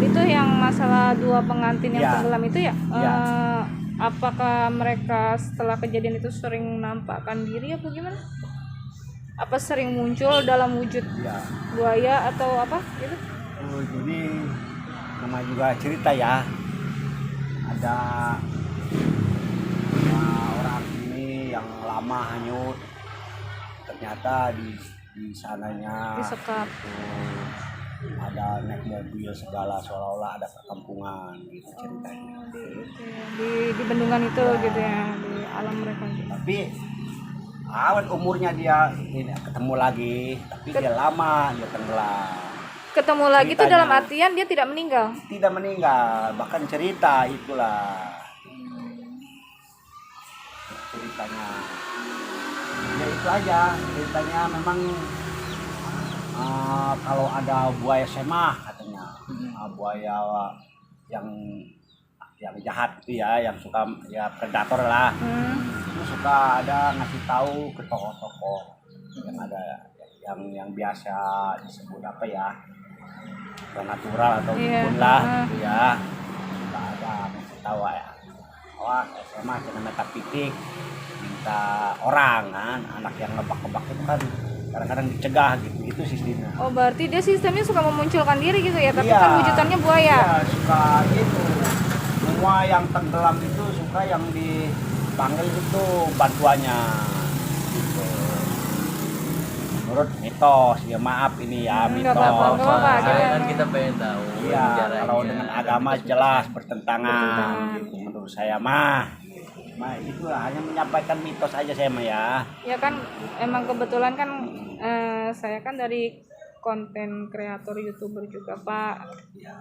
tadi tuh yang masalah dua pengantin yang Iya. tenggelam itu ya, Iya. apakah mereka setelah kejadian itu sering menampakkan diri apa gimana? Apa sering muncul dalam wujud Ya, buaya atau apa gitu? jadi nama juga cerita ya. Ada orang ini yang lama hanyut, ternyata di sananya Disekap. itu ada naik mobil segala, seolah-olah ada perkampungan gitu ceritanya. Oh, di bendungan itu gitu ya, di alam mereka gitu. Tapi awet umurnya dia ini ketemu lagi, tapi dia lama dia tenggelam. Ketemu lagi tuh dalam artian dia tidak meninggal. Tidak meninggal, bahkan cerita itulah ceritanya. Ya itu aja ceritanya, memang kalau ada buaya semah katanya, buaya yang jahat itu ya, yang suka ya predator lah, itu suka ada ngasih tahu ke tokoh-tokoh yang ada, yang biasa disebut apa ya, natural atau dukun lah gitu ya. Nggak ada ngasih tahu ya, wah SMA cina metapitik minta orang kan, anak yang ngebak-ngebak itu kan kadang-kadang dicegah gitu sistemnya. Oh, berarti dia sistemnya suka memunculkan diri gitu ya, tapi Iya, kan wujudannya buaya. iya, suka gitu. Semua yang tenggelam itu suka yang dipanggil itu bantuannya gitu. Menurut mitos ya, maaf ini ya Nggak mitos. apa-apa, Kan kita pengen tahu Iya, sejarahnya. kalau dengan agama jelas bertentangan gitu menurut saya mah. Itu hanya menyampaikan mitos aja saya mah ya. Ya kan emang kebetulan kan saya kan dari konten kreator YouTuber juga Pak,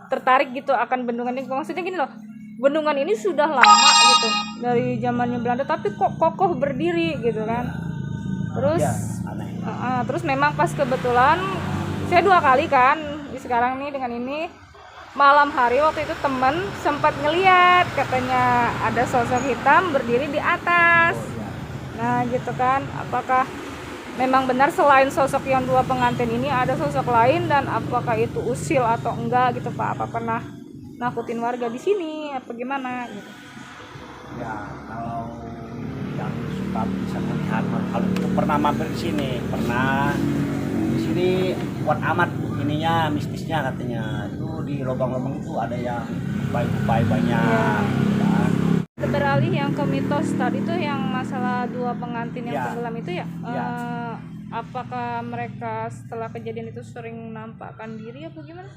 tertarik gitu akan bendungan ini. Maksudnya gini loh, bendungan ini sudah lama gitu dari zamannya Belanda, tapi kok kokoh berdiri gitu kan. Terus Ya, aneh. terus memang pas kebetulan saya 2 kali kan sekarang nih dengan ini, malam hari waktu itu temen sempat ngeliat katanya ada sosok hitam berdiri di atas. Nah gitu kan, apakah memang benar selain sosok yang 2 pengantin ini ada sosok lain, dan apakah itu usil atau enggak gitu Pak? Apa pernah nakutin warga di sini apa gimana gitu? Ya, kalau yang suka bisa melihat, kalau itu pernah mampir di sini, pernah di sini kuat amat ininya, mistisnya katanya. Itu di lubang-lubang itu ada yang bayi banyak. Ya. Beralih yang ke mitos tadi tuh yang masalah 2 pengantin yang Ya. tenggelam itu ya, Ya. apakah mereka setelah kejadian itu sering menampakkan diri apa gimana?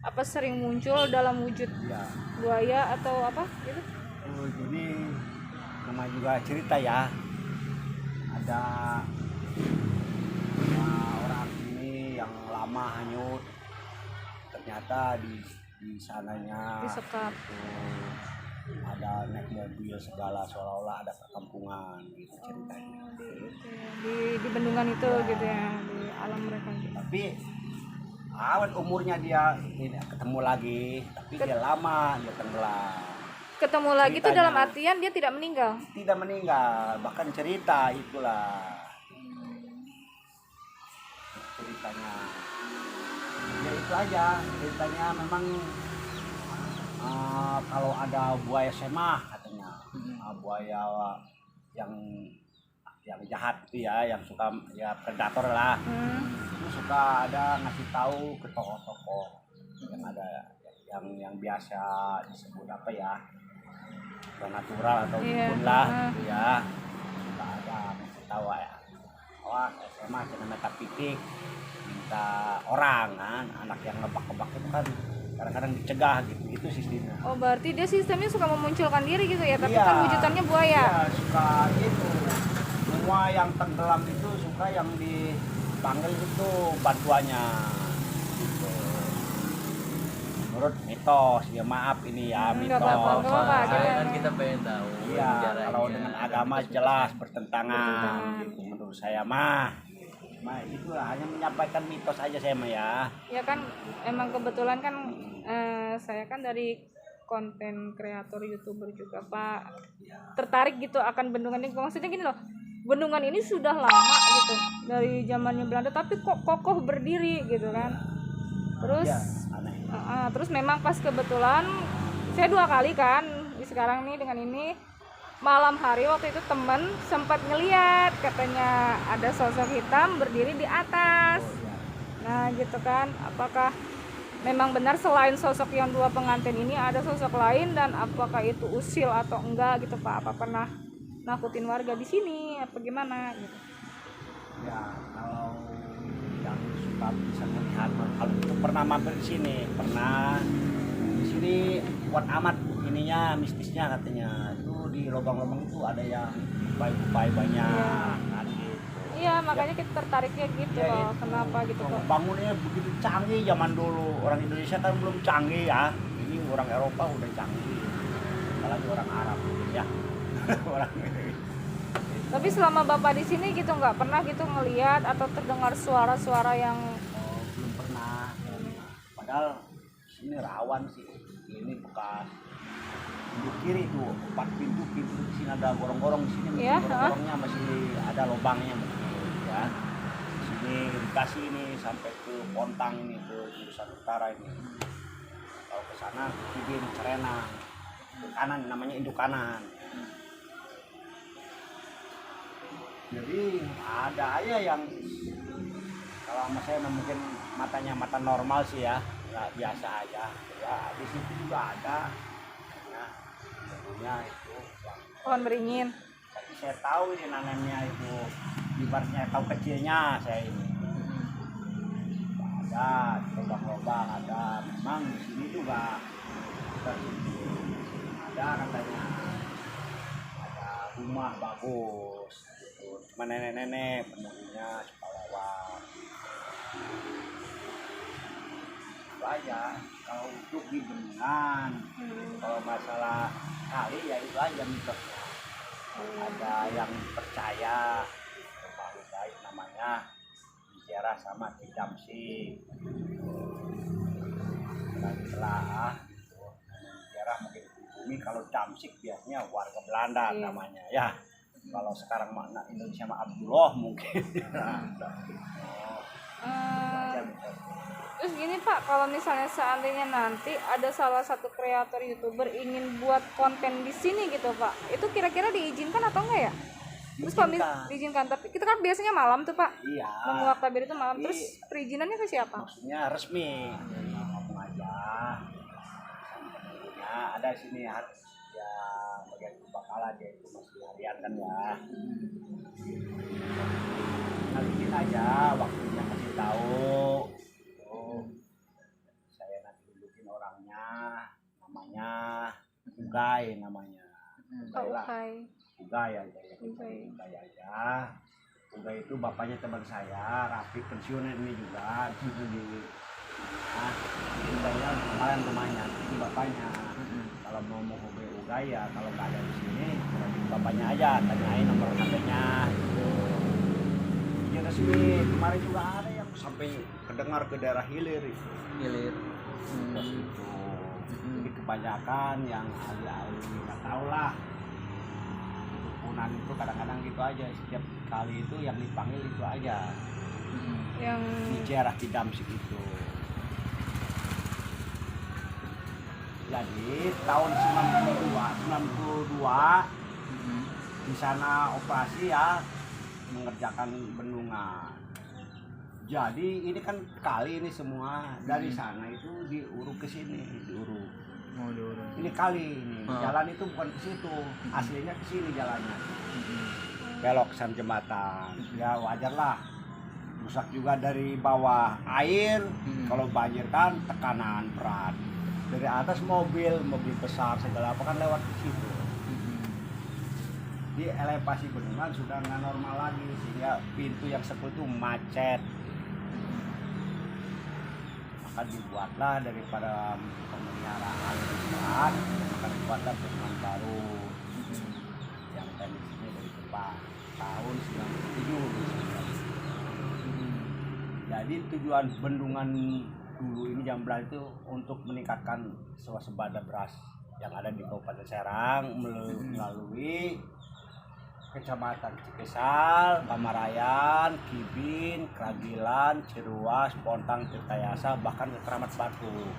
Apa sering muncul dalam wujud Ya. buaya atau apa gitu? Jadi nama juga cerita ya. Ada orang ini yang lama hanyut, ternyata di sananya Disekap. itu ada naik mobil segala, seolah-olah ada perkampungan gitu ceritanya. Di bendungan itu gitu ya, di alam mereka gitu. Tapi awet umurnya dia ini ketemu lagi, tapi dia lama dia tenggelam. Ketemu lagi tuh Ceritanya. dalam artian dia tidak meninggal. Tidak meninggal, bahkan cerita itulah ceritanya. Ya itu aja ceritanya, memang kalau ada buaya semah katanya, buaya yang jahat itu ya, yang suka ya predator lah, itu suka ada ngasih tahu ke tokoh-tokoh yang ada, yang biasa disebut apa ya, natural atau dukun lah gitu ya. Nggak ada ngasih tahu ya, wah SMA cina metapitik minta orang kan, anak yang ngebak-ngebak itu kan kadang-kadang dicegah gitu sistemnya. Oh, berarti dia sistemnya suka memunculkan diri gitu ya, tapi Iya, kan wujudannya buaya. iya, suka gitu. Semua yang tenggelam itu suka yang dipanggil itu bantuannya gitu. Menurut mitos ya, maaf ini ya Nggak mitos. apa-apa, Kan kita pengen tahu Iya, sejarahnya. kalau dengan agama jelas bertentangan gitu menurut saya mah. Itu hanya menyampaikan mitos aja saya mah ya. Ya kan emang kebetulan kan saya kan dari konten kreator YouTuber juga Pak, tertarik gitu akan bendungan ini. Maksudnya gini loh, bendungan ini sudah lama gitu dari zamannya Belanda, tapi kok kokoh berdiri gitu kan. Terus Ya, aneh. Terus memang pas kebetulan saya 2 kali kan sekarang nih dengan ini malam hari waktu itu temen sempat ngeliat katanya ada sosok hitam berdiri di atas. Nah gitu kan, apakah memang benar selain sosok yang 2 pengantin ini ada sosok lain dan apakah itu usil atau enggak gitu Pak? Apa pernah nakutin warga di sini apa gimana gitu? Ya kalau yang suka bisa melihat, kalau itu pernah mampir di sini, pernah di sini kuat amat ininya mistisnya katanya. Itu di lubang-lubang itu ada yang upai banyak kan gitu. Iya makanya kita tertariknya gitu Ya, loh, itu. kenapa gitu Pak? Bangunnya begitu canggih zaman dulu. Orang Indonesia kan belum canggih ya. Ini orang Eropa udah canggih. Apalagi orang Arab ya. Orang Tapi selama Bapak di sini gitu nggak pernah gitu ngelihat atau terdengar suara-suara yang belum pernah. Padahal sini rawan sih. Ini bekas pintu kiri tuh 4 pintu di sini ada gorong-gorong di sini. Iya, Gorong-gorongnya masih ada lubangnya begitu ya. Di sini dikasih ini sampai ke Pontang ini ke jurusan utara ini. Kalau ke sana Kidin Cerena ke kanan namanya induk kanan. Jadi ada aja yang kalau sama saya mungkin matanya mata normal sih ya, nggak biasa aja. Ya di situ juga ada. Ya, tentunya itu yang pohon beringin. tapi saya tahu ini nanamnya itu ibaratnya tahu kecilnya saya ini. Ada lubang-lubang ada. Memang di sini juga ada katanya ada rumah bagus gitu. Cuma nenek-nenek penunggunya suka lewat. Itu aja kalau untuk di Bendungan. Kalau masalah kali ya itu aja mitosnya. Ada yang percaya bahwa baik namanya bicara sama Kidamsi. Setelah bicara mungkin bumi, kalau Damsik biasanya warga Belanda namanya ya. Kalau sekarang makna Indonesia mah Abdullah mungkin. Terus gini Pak, kalau misalnya seandainya nanti ada salah satu kreator YouTuber ingin buat konten di sini gitu Pak, itu kira-kira diizinkan atau enggak ya? Terus kalau diizinkan, tapi kita kan biasanya malam tuh Pak, Iya. menguak tabir itu malam. Terus perizinannya ke siapa? Maksudnya resmi. Ngomong aja. Penunggunya ada sini ya bagian kebakalan dia itu masih harian kan ya. Nanti aja waktunya kasih tahu. Saya nanti tunjukin orangnya, namanya Ugai namanya. Ugai aja ya. Ugai aja. Ugai itu bapaknya teman saya, Rafi pensiun ini juga di situ di saya kemarin rumahnya, itu bapaknya. Kalau mau menghubungi Ugai ya kalau nggak ada di sini, bapaknya aja tanyain nomor HP-nya. Ya resmi kemarin juga ada yang sampai kedengar ke daerah hilir itu. Pos itu. Jadi kebanyakan yang ahli-ahli nggak tahu lah. Dukunan itu kadang-kadang gitu aja, setiap kali itu yang dipanggil itu aja. Yang Bicara Kidamsik itu. Jadi tahun 92 di sana operasi ya mengerjakan bendungan. Jadi ini kan kali ini semua dari sana itu diuruk ke sini, diuruk. Ini kali ini jalan itu bukan ke situ, aslinya ke sini jalannya. Belok ke jembatan. Ya wajar lah. Rusak juga dari bawah air. Kalau banjir kan tekanan berat. Dari atas mobil besar segala apa kan lewat ke situ. Di elevasi bendungan sudah nggak normal lagi sehingga pintu yang sepuluh itu macet. Maka dibuatlah daripada pemeliharaan besar, maka dibuatlah bendungan baru yang teknisnya dari tahun 97. Jadi tujuan bendungan dulu ini jam belas itu untuk meningkatkan swasembada beras yang ada di Kabupaten Serang melalui Kecamatan Cikesal, Pamarayan, Kibin, Kragilan, Ciruas, Pontang, Tirtayasa, bahkan ke Keramat Batu.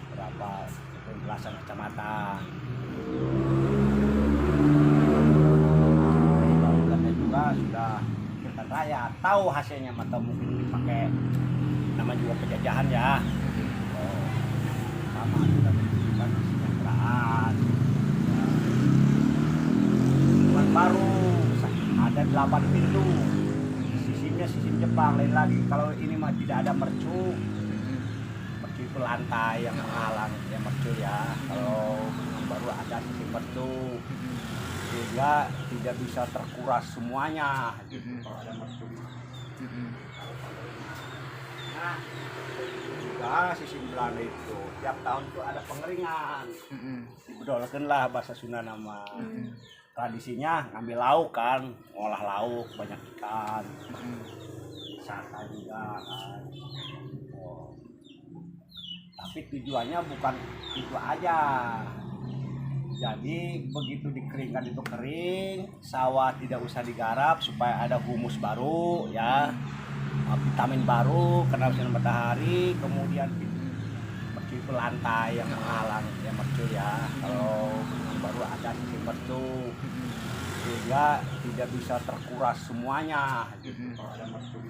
Berapa belasan kecamatan. Bangunannya juga sudah Tirta Raya. Tahu hasilnya atau mungkin dipakai nama juga penjajahan ya. Oh, sama sudah menunjukkan kesejahteraan. Baru ada 8 pintu, sistemnya sistem Jepang. Lain lagi kalau ini mah tidak ada mercu itu lantai yang menghalang ya mercu ya. Kalau yang baru ada sistem mercu sehingga tidak bisa terkuras semuanya gitu kalau ada mercu. Nah juga sistem Belanda itu tiap tahun tuh ada pengeringan, dibedolkan lah bahasa Sunda nama. Tradisinya ngambil lauk kan, ngolah lauk banyak ikan, saka juga kan. Oh. Tapi tujuannya bukan itu aja. Jadi begitu dikeringkan itu kering, sawah tidak usah digarap supaya ada humus baru ya, vitamin baru kena sinar matahari, kemudian mercu itu lantai yang menghalang ya mercu ya. Kalau baru ada sistem mercu sehingga tidak bisa terkuras semuanya gitu kalau ada mercu.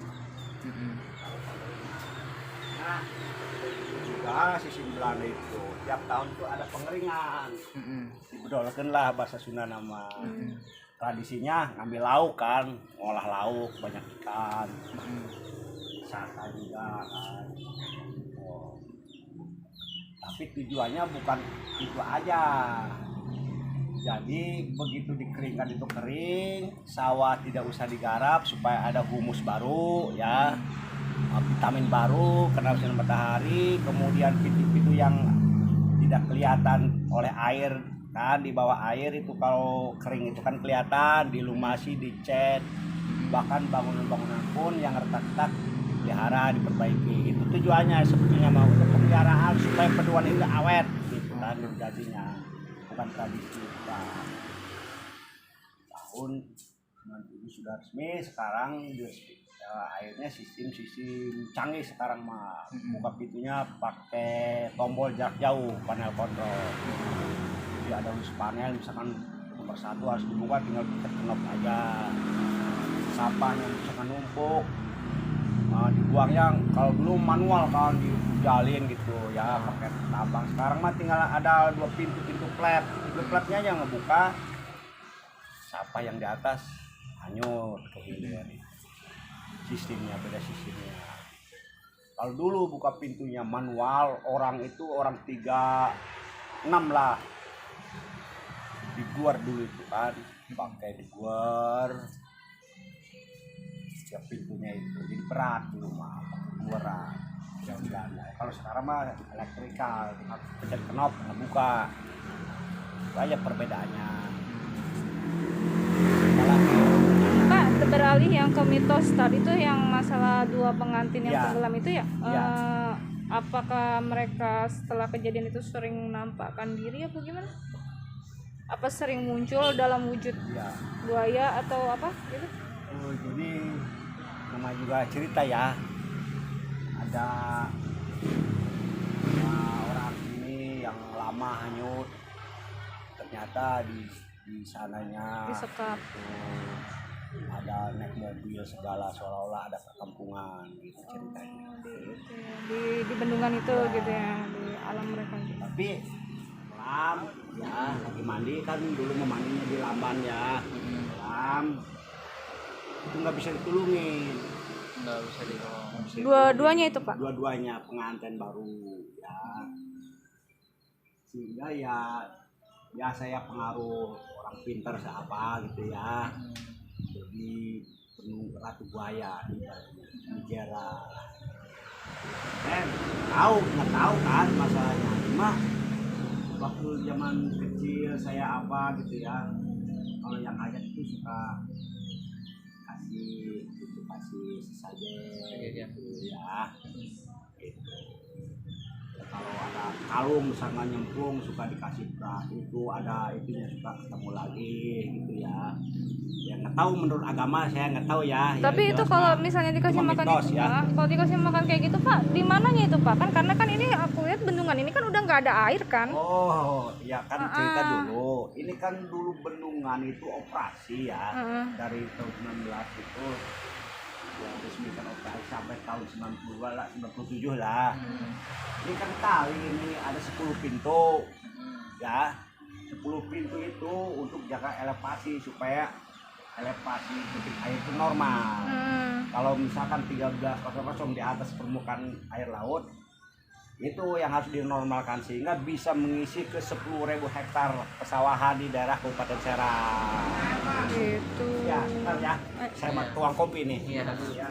Nah juga sistem Belanda itu tiap tahun tuh ada pengeringan, dibedolkan lah bahasa Sunda nama. Tradisinya ngambil lauk kan, ngolah lauk banyak ikan, saka juga kan. Oh. Tapi tujuannya bukan itu aja. Jadi begitu dikeringkan itu kering, sawah tidak usah digarap supaya ada humus baru ya, vitamin baru kena sinar matahari, kemudian pintu-pintu yang tidak kelihatan oleh air kan, di bawah air itu kalau kering itu kan kelihatan, dilumasi, dicat, bahkan bangunan-bangunan pun yang retak-retak dipelihara, diperbaiki. Itu tujuannya sebetulnya mau untuk pemeliharaan supaya peduan itu awet gitu kan jadinya. Bukan tradisi tahun 97 sudah resmi. Sekarang akhirnya sistem canggih sekarang mah, buka pintunya pakai tombol jarak jauh, panel kontrol. Jadi ada usus panel, misalkan nomor 1 harus dibuka, tinggal pencet knop aja. Sampahnya misalkan numpuk, dibuangnya kalau dulu manual kan dijalin gitu ya pakai tabang. Sekarang mah tinggal ada 2 pintu flap, flapnya aja ngebuka, sampah yang di atas hanyut ke hilir. Sistemnya beda sistemnya. Kalau dulu buka pintunya manual, orang 36 lah, diguar dulu itu kan, pakai diguar setiap pintunya itu, jadi berat dulu mah guaran. Kalau sekarang mah elektrikal, pencet knop ngebuka. Itu aja perbedaannya. Pak, beralih yang ke mitos tadi tuh yang masalah 2 pengantin yang Ya. tenggelam itu ya, Ya. apakah mereka setelah kejadian itu sering menampakkan diri apa gimana? Apa sering muncul dalam wujud Ya. buaya atau apa gitu? Oh, jadi nama juga cerita ya. Ada orang ini yang lama hanyut, ternyata di sananya Disekap. itu ada naik mobil segala, seolah-olah ada perkampungan gitu ceritanya. Di bendungan itu gitu ya, di alam mereka gitu. Tapi lam ya lagi mandi kan, dulu memandinya di lamban ya, lam itu nggak bisa ditulungin. Nggak bisa ditolong. Dua-duanya itu Pak? Dua-duanya pengantin baru ya, sehingga ya saya pengaruh orang pintar siapa gitu ya, jadi penuh ratu buaya Nigera. Nggak tahu kan masalahnya, cuma waktu zaman kecil saya apa gitu ya, kalau yang hajat itu suka kasih sesajen Sesajen. gitu ya gitu. Kalau kalau ada kalung misalnya nyemplung suka dikasih beras, itu ada itunya suka ketemu lagi gitu ya. Ya nggak tahu menurut agama saya nggak tahu ya. Tapi Yang itu jelas kalau mah misalnya dikasih cuma makan mitos, itu, ya. kalau dikasih makan kayak gitu Pak, di mananya itu Pak? Kan karena kan ini aku lihat bendungan ini kan udah nggak ada air kan? Oh, ya kan cerita Ah. dulu. Ini kan dulu bendungan itu operasi ya. Heeh. Dari tahun 19 itu ya resmikan operasi sampai tahun 92 lah, 97 lah. Ini kan kali ini ada 10 pintu. Ya. 10 pintu itu untuk jaga elevasi supaya elevasi debit air itu normal. Kalau misalkan 1300 di atas permukaan air laut itu yang harus dinormalkan sehingga bisa mengisi ke 10.000 hektar pesawahan di daerah Kabupaten Serang. Gitu. Ya, bentar ya. Saya mau tuang kopi nih. Iya. Ya.